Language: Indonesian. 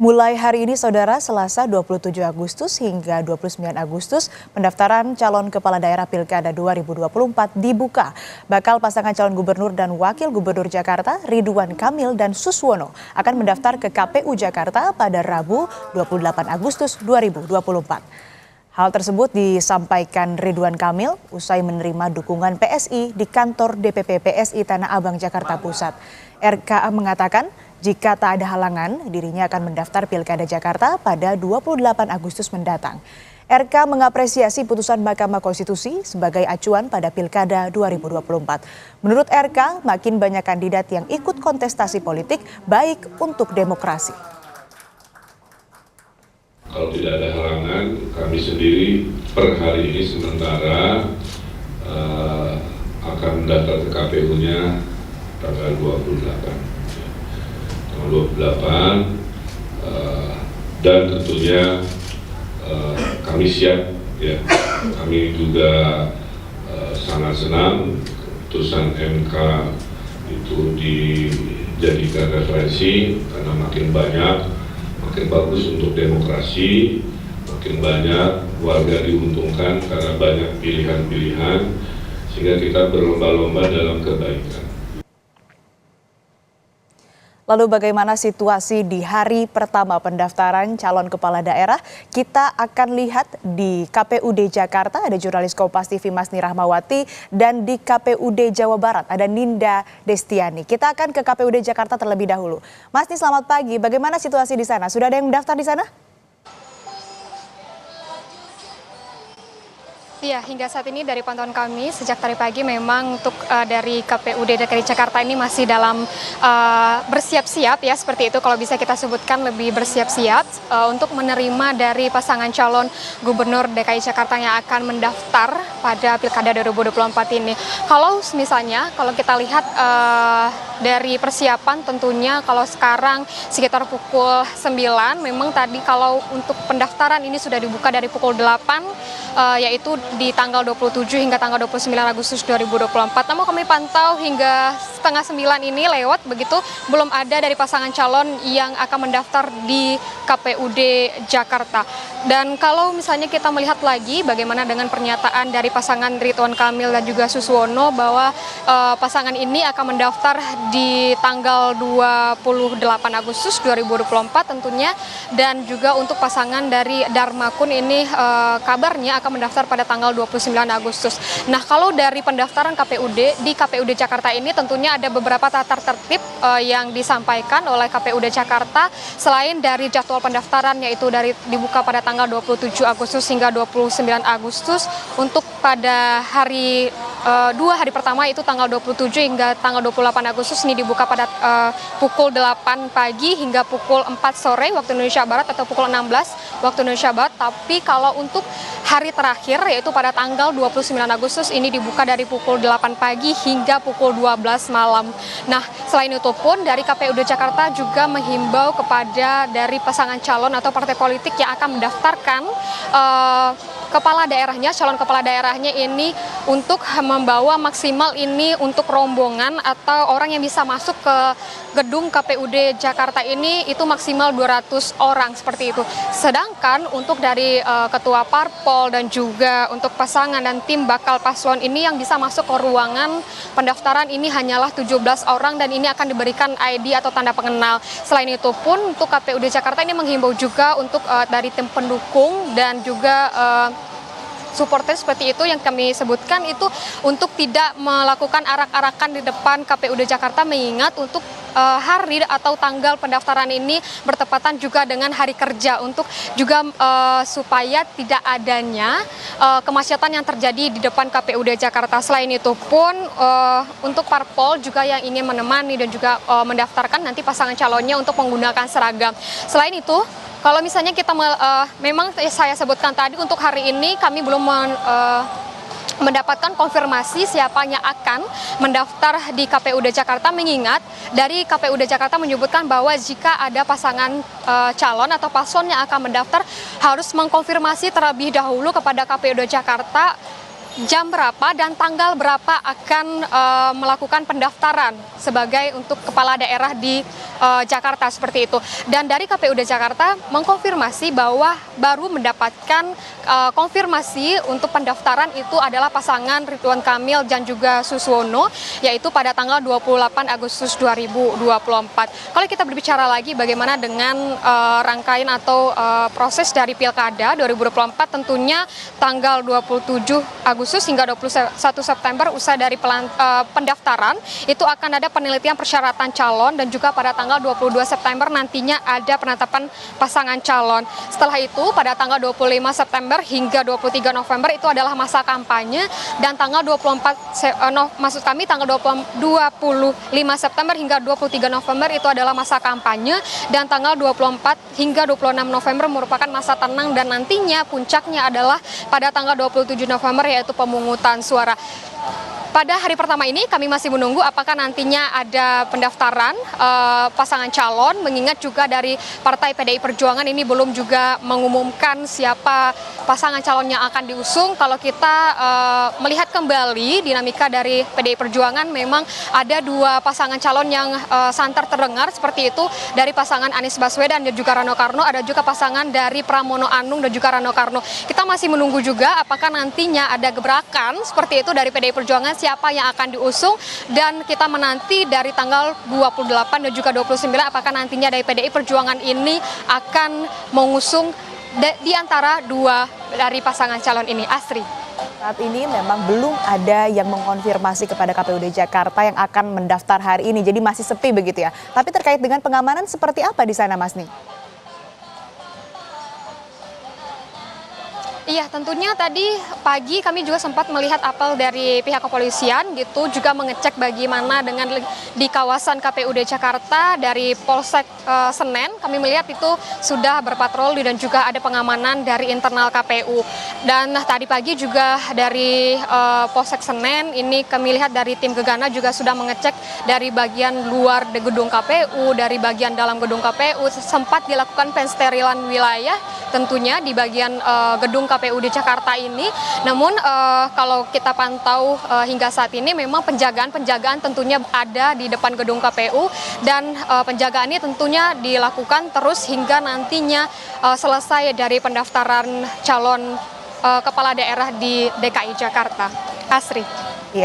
Mulai hari ini, Saudara, Selasa 27 Agustus hingga 29 Agustus, pendaftaran calon kepala daerah Pilkada 2024 dibuka. Bakal pasangan calon gubernur dan wakil gubernur Jakarta, Ridwan Kamil dan Suswono, akan mendaftar ke KPU Jakarta pada Rabu 28 Agustus 2024. Hal tersebut disampaikan Ridwan Kamil usai menerima dukungan PSI di kantor DPP PSI Tanah Abang, Jakarta Pusat. RKA mengatakan jika tak ada halangan, dirinya akan mendaftar Pilkada Jakarta pada 28 Agustus mendatang. RK mengapresiasi putusan Mahkamah Konstitusi sebagai acuan pada Pilkada 2024. Menurut RK, makin banyak kandidat yang ikut kontestasi politik baik untuk demokrasi. Kalau tidak ada halangan, kami sendiri per hari ini sementara akan mendaftar ke KPU-nya tanggal 28. Tanggal 28 dan tentunya kami siap, ya. Kami juga sangat senang putusan MK itu dijadikan referensi karena makin banyak, makin bagus untuk demokrasi, makin banyak warga diuntungkan karena banyak pilihan-pilihan, sehingga kita berlomba-lomba dalam kebaikan. Lalu bagaimana situasi di hari pertama pendaftaran calon kepala daerah? Kita akan lihat di KPUD Jakarta ada jurnalis Kompas TV Masni Rahmawati, dan di KPUD Jawa Barat ada Ninda Destiani. Kita akan ke KPUD Jakarta terlebih dahulu. Masni, selamat pagi. Bagaimana situasi di sana? Sudah ada yang mendaftar di sana? Iya, hingga saat ini dari pantauan kami sejak tadi pagi memang untuk dari KPUD DKI Jakarta ini masih dalam bersiap-siap, ya, seperti itu kalau bisa kita sebutkan, lebih bersiap-siap untuk menerima dari pasangan calon gubernur DKI Jakarta yang akan mendaftar pada Pilkada 2024 ini. Kalau misalnya kalau kita lihat dari persiapan, tentunya kalau sekarang sekitar pukul 9, memang tadi kalau untuk pendaftaran ini sudah dibuka dari pukul 8, yaitu di tanggal 27 hingga tanggal 29 Agustus 2024. Namun kami pantau hingga setengah 9 ini lewat, begitu belum ada dari pasangan calon yang akan mendaftar di KPUD Jakarta. Dan kalau misalnya kita melihat lagi bagaimana dengan pernyataan dari pasangan Ridwan Kamil dan juga Suswono bahwa pasangan ini akan mendaftar di tanggal 28 Agustus 2024 tentunya, dan juga untuk pasangan dari Darmakun ini kabarnya akan mendaftar pada tanggal 29 Agustus. Nah, kalau dari pendaftaran KPUD di KPUD Jakarta ini tentunya ada beberapa tata tertib yang disampaikan oleh KPUD Jakarta selain dari jadwal pendaftaran, yaitu dari dibuka pada tanggal 27 Agustus hingga 29 Agustus. Untuk pada hari 2 hari pertama itu tanggal 27 hingga tanggal 28 Agustus ini dibuka pada pukul 8 pagi hingga pukul 4 sore waktu Indonesia Barat atau pukul 16 waktu Indonesia Barat. Tapi kalau untuk hari terakhir yaitu pada tanggal 29 Agustus ini dibuka dari pukul 8 pagi hingga pukul 12 malam. Nah, selain itu pun dari KPUD Jakarta juga menghimbau kepada dari pasangan calon atau partai politik yang akan mendaftarkan kepala daerahnya, calon kepala daerahnya ini untuk membawa maksimal ini untuk rombongan atau orang yang bisa masuk ke gedung KPUD Jakarta ini itu maksimal 200 orang seperti itu. Sedangkan untuk dari ketua parpol dan juga untuk pasangan dan tim bakal paslon ini yang bisa masuk ke ruangan pendaftaran ini hanyalah 17 orang, dan ini akan diberikan ID atau tanda pengenal. Selain itu pun untuk KPUD Jakarta ini menghimbau juga untuk dari tim pendukung dan juga supporter seperti itu yang kami sebutkan itu untuk tidak melakukan arak-arakan di depan KPUD Jakarta, mengingat untuk hari atau tanggal pendaftaran ini bertepatan juga dengan hari kerja, untuk juga supaya tidak adanya kemacetan yang terjadi di depan KPUD Jakarta. Selain itu pun untuk parpol juga yang ingin menemani dan juga mendaftarkan nanti pasangan calonnya untuk menggunakan seragam. Selain itu, kalau misalnya kita memang saya sebutkan tadi untuk hari ini kami belum mendapatkan konfirmasi siapa yang akan mendaftar di KPUD Jakarta, mengingat dari KPUD Jakarta menyebutkan bahwa jika ada pasangan calon atau paslon yang akan mendaftar harus mengkonfirmasi terlebih dahulu kepada KPUD Jakarta jam berapa dan tanggal berapa akan melakukan pendaftaran sebagai untuk kepala daerah di Jakarta seperti itu. Dan dari KPUD Jakarta mengkonfirmasi bahwa baru mendapatkan konfirmasi untuk pendaftaran itu adalah pasangan Ridwan Kamil dan juga Suswono, yaitu pada tanggal 28 Agustus 2024. Kalau kita berbicara lagi bagaimana dengan rangkaian atau proses dari Pilkada 2024, tentunya tanggal 27 Agustus hingga 21 September usai dari pendaftaran itu akan ada penelitian persyaratan calon, dan juga pada tanggal 22 September nantinya ada penetapan pasangan calon. Setelah itu pada tanggal 25 September hingga 23 November itu adalah masa kampanye, dan tanggal 25 September hingga 23 November itu adalah masa kampanye, dan tanggal 24 hingga 26 November merupakan masa tenang, dan nantinya puncaknya adalah pada tanggal 27 November yaitu pemungutan suara. Pada hari pertama ini kami masih menunggu apakah nantinya ada pendaftaran pasangan calon, mengingat juga dari Partai PDI Perjuangan ini belum juga mengumumkan siapa pasangan calon yang akan diusung. Kalau kita melihat kembali dinamika dari PDI Perjuangan, memang ada dua pasangan calon yang santer terdengar seperti itu, dari pasangan Anies Baswedan dan juga Rano Karno, ada juga pasangan dari Pramono Anung dan juga Rano Karno. Kita masih menunggu juga apakah nantinya ada gebrakan seperti itu dari PDI Perjuangan, siapa yang akan diusung, dan kita menanti dari tanggal 28 dan juga 29 apakah nantinya dari PDI Perjuangan ini akan mengusung di antara dua dari pasangan calon ini. Asri. Saat ini memang belum ada yang mengkonfirmasi kepada KPUD Jakarta yang akan mendaftar hari ini, jadi masih sepi begitu ya. Tapi terkait dengan pengamanan seperti apa di sana, Mas Ning? Iya, tentunya tadi pagi kami juga sempat melihat apel dari pihak kepolisian gitu, juga mengecek bagaimana dengan di kawasan KPUD Jakarta. Dari Polsek Senen kami melihat itu sudah berpatroli dan juga ada pengamanan dari internal KPU. Dan tadi pagi juga dari Polsek Senen ini kami lihat dari tim Gegana juga sudah mengecek dari bagian luar gedung KPU, dari bagian dalam gedung KPU, sempat dilakukan pensterilan wilayah tentunya di bagian gedung KPU di Jakarta ini. Namun kalau kita pantau hingga saat ini memang penjagaan tentunya ada di depan gedung KPU, dan penjagaan ini tentunya dilakukan terus hingga nantinya selesai dari pendaftaran calon kepala daerah di DKI Jakarta. Asri.